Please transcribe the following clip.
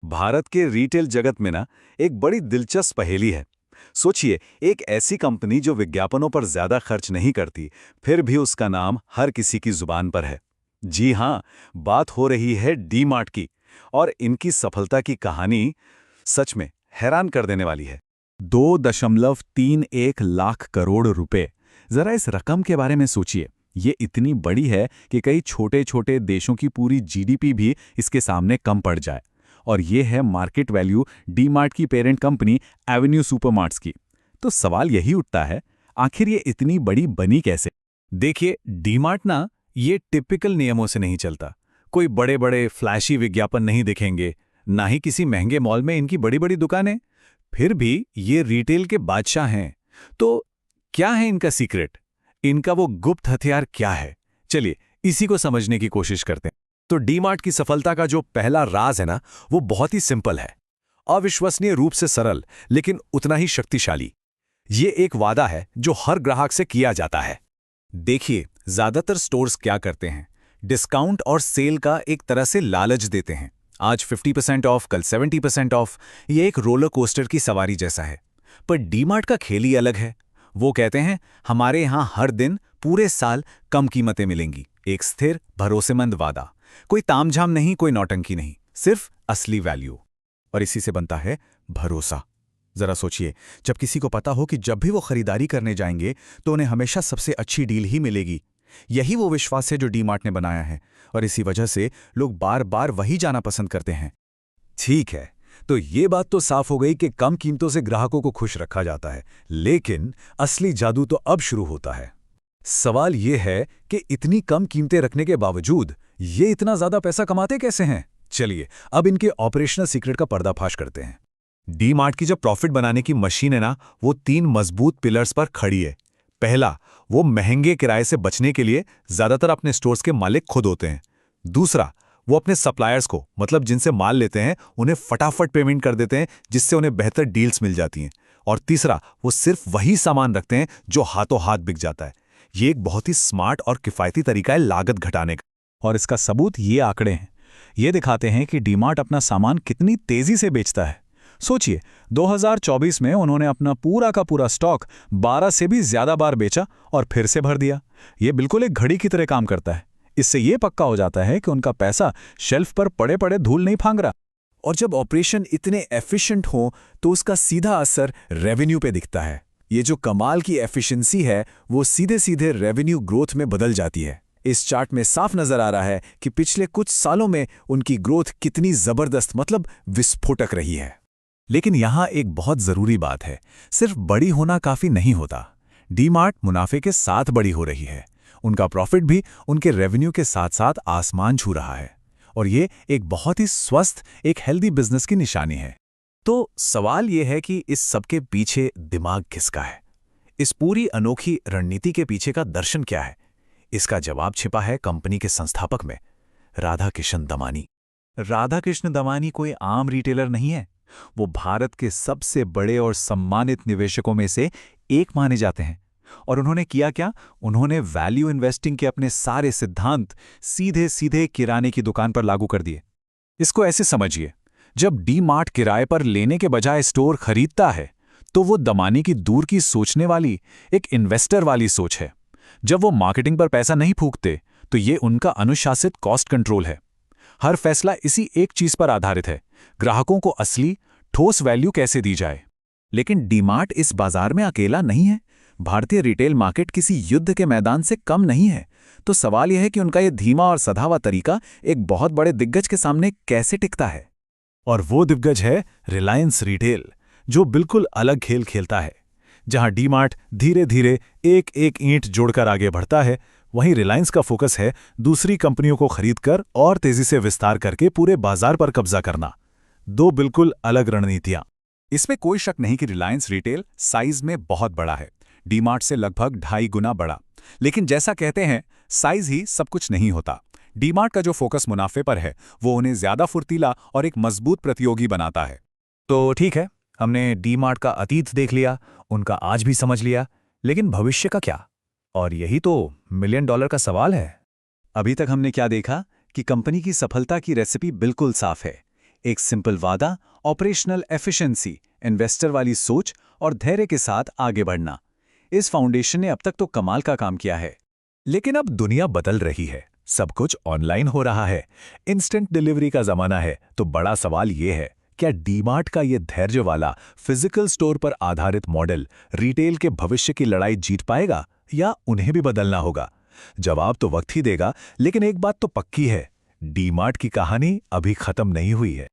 भारत के रिटेल जगत में ना एक बड़ी दिलचस्प पहेली है। सोचिए, एक ऐसी कंपनी जो विज्ञापनों पर ज्यादा खर्च नहीं करती, फिर भी उसका नाम हर किसी की जुबान पर है। जी हाँ, बात हो रही है डी मार्ट की। और इनकी सफलता की कहानी सच में हैरान कर देने वाली है। 2.31 लाख करोड़ रुपए। जरा इस रकम के बारे में सोचिए। ये इतनी बड़ी है कि कई छोटे छोटे देशों की पूरी जीडीपी भी इसके सामने कम पड़ जाए। और ये है मार्केट वैल्यू डी मार्ट की पेरेंट कंपनी एवेन्यू सुपरमार्ट्स की। तो सवाल यही उठता है, आखिर ये इतनी बड़ी बनी कैसे? देखिए, डी मार्ट ना ये टिपिकल नियमों से नहीं चलता। कोई बड़े बड़े फ्लैशी विज्ञापन नहीं दिखेंगे, ना ही किसी महंगे मॉल में इनकी बड़ी बड़ी दुकानें। फिर भी ये रिटेल के बादशाह हैं। तो क्या है इनका सीक्रेट? इनका वो गुप्त हथियार क्या है? चलिए इसी को समझने की कोशिश करते हैं। तो डी-मार्ट की सफलता का जो पहला राज है ना, वो बहुत ही सिंपल है। अविश्वसनीय रूप से सरल, लेकिन उतना ही शक्तिशाली। ये एक वादा है जो हर ग्राहक से किया जाता है। देखिए, ज्यादातर स्टोर्स क्या करते हैं, डिस्काउंट और सेल का एक तरह से लालच देते हैं। आज 50% ऑफ, कल 70% ऑफ। ये एक रोलर कोस्टर की सवारी जैसा है। पर डी-मार्ट का खेल ही अलग है। वो कहते हैं, हमारे यहां हर दिन पूरे साल कम कीमतें मिलेंगी। एक स्थिर, भरोसेमंद वादा। कोई तामझाम नहीं, कोई नौटंकी नहीं, सिर्फ असली वैल्यू। और इसी से बनता है भरोसा। जरा सोचिए, जब किसी को पता हो कि जब भी वो खरीदारी करने जाएंगे तो उन्हें हमेशा सबसे अच्छी डील ही मिलेगी। यही वो विश्वास है जो डी-मार्ट ने बनाया है। और इसी वजह से लोग बार बार वही जाना पसंद करते हैं। ठीक है, तो ये बात तो साफ हो गई कि कम कीमतों से ग्राहकों को खुश रखा जाता है। लेकिन असली जादू तो अब शुरू होता है। सवाल ये है कि इतनी कम कीमतें रखने के बावजूद ये इतना ज्यादा पैसा कमाते कैसे हैं? चलिए अब इनके ऑपरेशनल सीक्रेट का पर्दाफाश करते हैं। डी मार्ट की जो प्रॉफिट बनाने की मशीन है ना, वो 3 मजबूत पिलर्स पर खड़ी है। पहला, वो महंगे किराए से बचने के लिए ज्यादातर अपने स्टोर्स के मालिक खुद होते हैं। दूसरा, वो अपने सप्लायर्स को, मतलब जिनसे माल लेते हैं, उन्हें फटाफट पेमेंट कर देते हैं, जिससे उन्हें बेहतर डील्स मिल जाती हैं। और तीसरा, वो सिर्फ वही सामान रखते हैं जो हाथों हाथ बिक जाता है। ये एक बहुत ही स्मार्ट और किफायती तरीका है लागत घटाने का। और इसका सबूत ये आंकड़े हैं। ये दिखाते हैं कि डी-मार्ट अपना सामान कितनी तेजी से बेचता है। सोचिए, 2024 में उन्होंने अपना पूरा का पूरा स्टॉक 12 से भी ज्यादा बार बेचा और फिर से भर दिया। ये बिल्कुल एक घड़ी की तरह काम करता है। इससे ये पक्का हो जाता है कि उनका पैसा शेल्फ पर पड़े पड़े धूल नहीं फांग रहा। और जब ऑपरेशन इतने एफिशिएंट हो तो उसका सीधा असर रेवेन्यू पे दिखता है। ये जो कमाल की एफिशिएंसी है, वो सीधे सीधे रेवेन्यू ग्रोथ में बदल जाती है। इस चार्ट में साफ नजर आ रहा है कि पिछले कुछ सालों में उनकी ग्रोथ कितनी जबरदस्त, मतलब विस्फोटक रही है। लेकिन यहां एक बहुत जरूरी बात है, सिर्फ बड़ी होना काफी नहीं होता। डी-मार्ट मुनाफे के साथ बड़ी हो रही है। उनका प्रॉफिट भी उनके रेवेन्यू के साथ साथ आसमान छू रहा है। और ये एक बहुत ही स्वस्थ, एक हेल्दी बिजनेस की निशानी है। तो सवाल ये है कि इस सबके पीछे दिमाग किसका है? इस पूरी अनोखी रणनीति के पीछे का दर्शन क्या है? इसका जवाब छिपा है कंपनी के संस्थापक में, राधाकिशन दमानी। राधाकिशन दमानी कोई आम रिटेलर नहीं है। वो भारत के सबसे बड़े और सम्मानित निवेशकों में से एक माने जाते हैं। और उन्होंने किया क्या? उन्होंने वैल्यू इन्वेस्टिंग के अपने सारे सिद्धांत सीधे सीधे किराने की दुकान पर लागू कर दिए। इसको ऐसे समझिए, जब डी-मार्ट किराए पर लेने के बजाय स्टोर खरीदता है, तो वो दमानी की दूर की सोचने वाली, एक इन्वेस्टर वाली सोच है। जब वो मार्केटिंग पर पैसा नहीं फूकते, तो ये उनका अनुशासित कॉस्ट कंट्रोल है। हर फैसला इसी एक चीज पर आधारित है, ग्राहकों को असली ठोस वैल्यू कैसे दी जाए। लेकिन डी-मार्ट इस बाजार में अकेला नहीं है। भारतीय रिटेल मार्केट किसी युद्ध के मैदान से कम नहीं है। तो सवाल यह है कि उनका यह धीमा और सधा हुआ तरीका एक बहुत बड़े दिग्गज के सामने कैसे टिकता है। और वो दिग्गज है रिलायंस रिटेल, जो बिल्कुल अलग खेल खेलता है। जहां डी-मार्ट धीरे धीरे एक एक ईंट जोड़कर आगे बढ़ता है, वहीं रिलायंस का फोकस है दूसरी कंपनियों को खरीदकर और तेजी से विस्तार करके पूरे बाजार पर कब्जा करना। दो बिल्कुल अलग रणनीतियां। इसमें कोई शक नहीं कि रिलायंस रिटेल साइज में बहुत बड़ा है, डी-मार्ट से लगभग 2.5 गुना बड़ा। लेकिन जैसा कहते हैं, साइज ही सब कुछ नहीं होता। डी-मार्ट का जो फोकस मुनाफे पर है, वो उन्हें ज्यादा फुर्तीला और एक मजबूत प्रतियोगी बनाता है। तो ठीक है, हमने डी-मार्ट का अतीत देख लिया, उनका आज भी समझ लिया, लेकिन भविष्य का क्या? और यही तो $1 मिलियन का सवाल है। अभी तक हमने क्या देखा कि कंपनी की सफलता की रेसिपी बिल्कुल साफ है। एक सिंपल वादा, ऑपरेशनल एफिशिएंसी, इन्वेस्टर वाली सोच और धैर्य के साथ आगे बढ़ना। इस फाउंडेशन ने अब तक तो कमाल का काम किया है। लेकिन अब दुनिया बदल रही है, सब कुछ ऑनलाइन हो रहा है, इंस्टेंट डिलीवरी का जमाना है। तो बड़ा सवाल ये है, क्या डीमार्ट का ये धैर्य वाला फिजिकल स्टोर पर आधारित मॉडल रिटेल के भविष्य की लड़ाई जीत पाएगा या उन्हें भी बदलना होगा? जवाब तो वक्त ही देगा, लेकिन एक बात तो पक्की है, डीमार्ट की कहानी अभी खत्म नहीं हुई है।